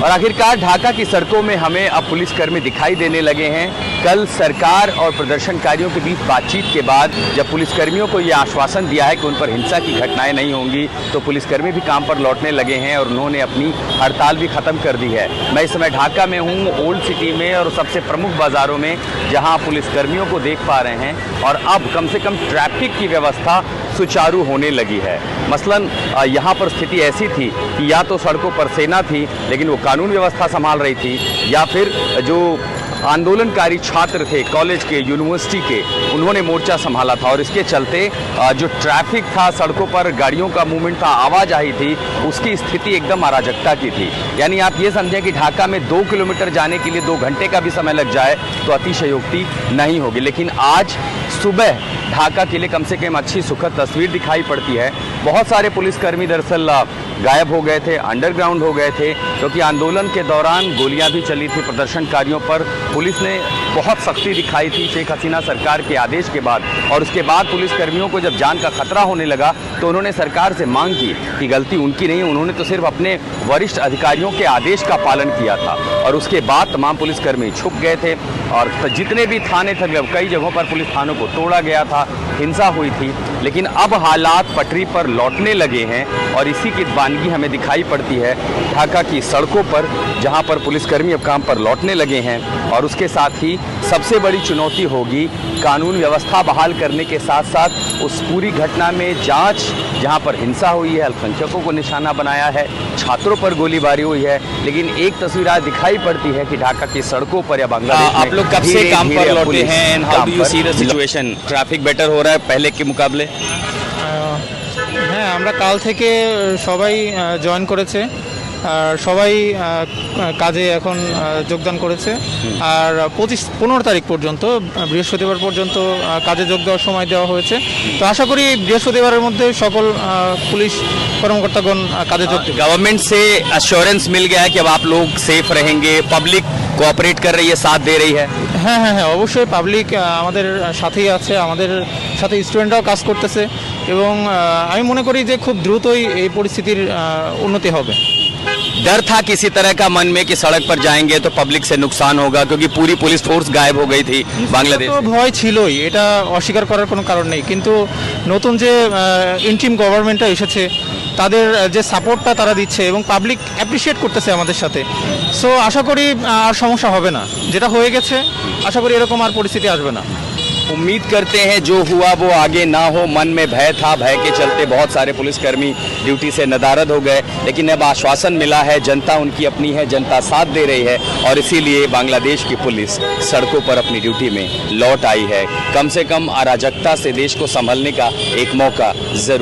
और आखिरकार ढाका की सड़कों में हमें अब पुलिसकर्मी दिखाई देने लगे हैं। कल सरकार और प्रदर्शनकारियों के बीच बातचीत के बाद जब पुलिसकर्मियों को ये आश्वासन दिया है कि उन पर हिंसा की घटनाएं नहीं होंगी, तो पुलिसकर्मी भी काम पर लौटने लगे हैं और उन्होंने अपनी हड़ताल भी खत्म कर दी है। मैं इस समय ढाका में हूँ, ओल्ड सिटी में, और सबसे प्रमुख बाज़ारों में, जहाँ पुलिसकर्मियों को देख पा रहे हैं। और अब कम से कम ट्रैफिक की व्यवस्था सुचारू होने लगी है। मसलन यहाँ पर स्थिति ऐसी थी कि या तो सड़कों पर सेना थी लेकिन वो कानून व्यवस्था संभाल रही थी, या फिर जो आंदोलनकारी छात्र थे कॉलेज के, यूनिवर्सिटी के, उन्होंने मोर्चा संभाला था। और इसके चलते जो ट्रैफिक था, सड़कों पर गाड़ियों का मूवमेंट था, आवाजाही थी, उसकी स्थिति एकदम अराजकता की थी। यानी आप ये समझें कि ढाका में 2 किलोमीटर जाने के लिए 2 घंटे का भी समय लग जाए तो अतिशयोक्ति नहीं होगी। लेकिन आज सुबह ढाका के लिए कम से कम अच्छी सुखद तस्वीर दिखाई पड़ती है। बहुत सारे पुलिसकर्मी दरअसल गायब हो गए थे, अंडरग्राउंड हो गए थे, क्योंकि आंदोलन के दौरान गोलियां भी चली थी प्रदर्शनकारियों पर। पुलिस ने बहुत सख्ती दिखाई थी शेख हसीना सरकार के आदेश के बाद, और उसके बाद पुलिसकर्मियों को जब जान का खतरा होने लगा तो उन्होंने सरकार से मांग की कि गलती उनकी नहीं, उन्होंने तो सिर्फ अपने वरिष्ठ अधिकारियों के आदेश का पालन किया था। और उसके बाद तमाम पुलिसकर्मी छुप गए थे और जितने भी थाने थे, कई जगहों पर पुलिस थानों को तोड़ा गया था, हिंसा हुई थी। लेकिन अब हालात पटरी पर लौटने लगे हैं और इसी की वानगी हमें दिखाई पड़ती है ढाका की सड़कों पर, जहां पर पुलिसकर्मी अब काम पर लौटने लगे हैं। और उसके साथ ही सबसे बड़ी चुनौती होगी कानून व्यवस्था बहाल करने के साथ साथ उस पूरी घटना में जांच, जहां पर हिंसा हुई है, अल्पसंख्यकों को निशाना बनाया है, छात्रों पर गोलीबारी हुई है। लेकिन एक तस्वीर आज दिखाई पड़ती है कि ढाका की सड़कों पर या बांग्लादेश में आप लोग कब से काम पर लौटे हैं and how do you see the situation? Traffic better हो रहा है पहले के मुकाबले? হ্যাঁ, আমরা কাল থেকে সবাই জয়েন করেছে, আর সবাই কাজে এখন যোগদান করেছে। আর 15 তারিখ পর্যন্ত, বৃহস্পতিবার পর্যন্ত কাজে যোগ দেওয়ার সময় দেওয়া হয়েছে। তো আশা করি বৃহস্পতিবারের মধ্যে সকল পুলিশ কর্মকর্তাগণ কাজে যোগ দেবে। गवर्नमेंट से अश्योरेंस मिल गया है कि अब आप लोग सेफ रहेंगे, पब्लिक कोऑपरेट कर रही है, साथ दे रही है? হ্যাঁ হ্যাঁ হ্যাঁ, অবশ্যই পাবলিক আমাদের সাথেই আছে, আমাদের সাথে স্টুডেন্টরাও কাজ করতেছে এবং আমি মনে করি যে খুব দ্রুতই এই পরিস্থিতির উন্নতি হবে। डर था किसी तरह का मन में कि सड़क पर जाएंगे तो पब्लिक से नुकसान होगा, क्योंकि पूरी पुलिस फोर्स गायब हो गई थी बांग्लादेश? তো ভয় ছিলই, এটা অস্বীকার করার কোনো কারণ নেই। কিন্তু নতুন যে ইন্টিম গভর্নমেন্টটা এসেছে, তাদের যে সাপোর্টটা তারা দিচ্ছে এবং পাবলিক অ্যাপ্রিসিয়েট করতেছে আমাদের সাথে। সো আশা করি আর সমস্যা হবে না, যেটা হয়ে গেছে আশা করি এরকম আর পরিস্থিতি আসবে না। उम्मीद करते हैं जो हुआ वो आगे ना हो। मन में भय था, भय के चलते बहुत सारे पुलिसकर्मी ड्यूटी से नदारद हो गए, लेकिन अब आश्वासन मिला है, जनता उनकी अपनी है, जनता साथ दे रही है और इसीलिए बांग्लादेश की पुलिस सड़कों पर अपनी ड्यूटी में लौट आई है। कम से कम अराजकता से देश को संभलने का एक मौका जरूर